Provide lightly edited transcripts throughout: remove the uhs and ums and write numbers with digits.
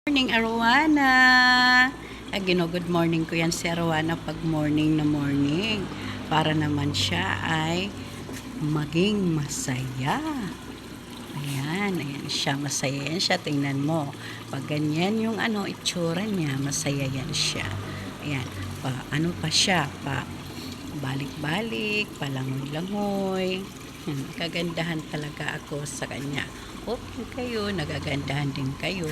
Morning, Arwana! Good morning ko yan si Arwana pag morning na morning. Para naman siya ay maging masaya. Ayan siya, masaya yan siya. Tingnan mo. Pag ganyan yung itsura niya, masaya yan siya. Ayan, pa siya, balik-balik, palangoy-langoy. Kagandahan talaga ako sa kanya. Okay kayo, nagagandahan din kayo.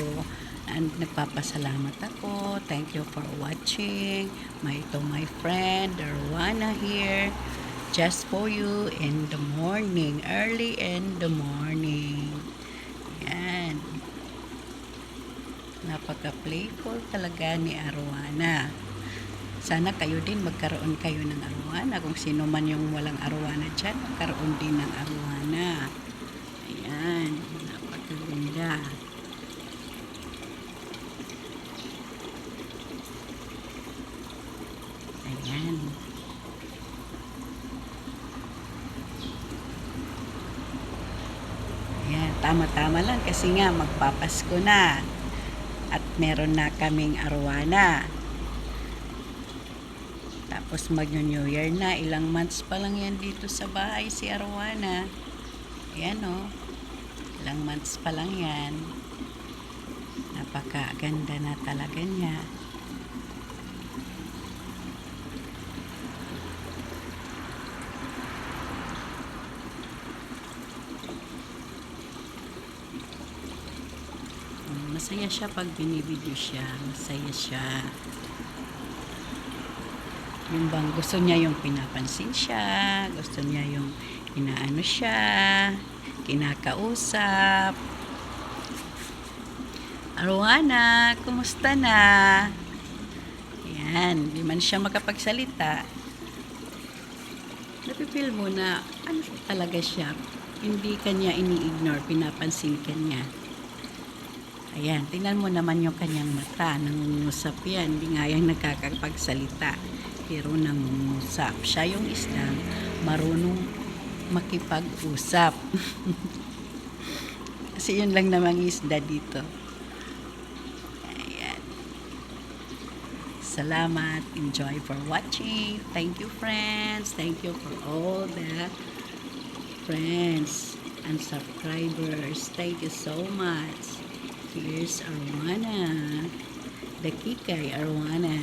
And nagpapasalamat ako. Thank you for watching. My friend Arwana here. Just for you in the morning, early in the morning. Yan. Napaka-playful talaga ni Arwana. Sana kayo din magkaroon kayo ng Arwana. Kung sino man yung walang Arwana dyan, magkaroon din ng Arwana. Ayan. Napakaganda. Ayan. Ayan, tama-tama lang kasi nga magpapasko na. At meron na kaming Arwana. Tapos mag-New Year na. Ilang months pa lang yan dito sa bahay si Arwana. Ayan o. Ilang months pa lang yan. Napakaganda na talaga niya. Masaya siya pag binibidyo siya. Masaya siya. Yung bang gusto niya yung pinapansin siya. Gusto niya yung inaano siya. Kinakausap. Arwana, kumusta na? Ayan, di man siya makapagsalita. Napipil mo na ano talaga siya. Hindi kanya ini-ignore, pinapansin kanya. Ayan, tingnan mo naman yung kanyang mata. Nangungusap yan. Hindi nga yan nagkakapagsalita. Pero nangungusap. Siya yung isdang marunong makipag-usap. Kasi yun lang namang isda dito. Ayan. Salamat. Enjoy for watching. Thank you, friends. Thank you for all the friends and subscribers. Thank you so much. Here's Arwana, the Kikay Arwana.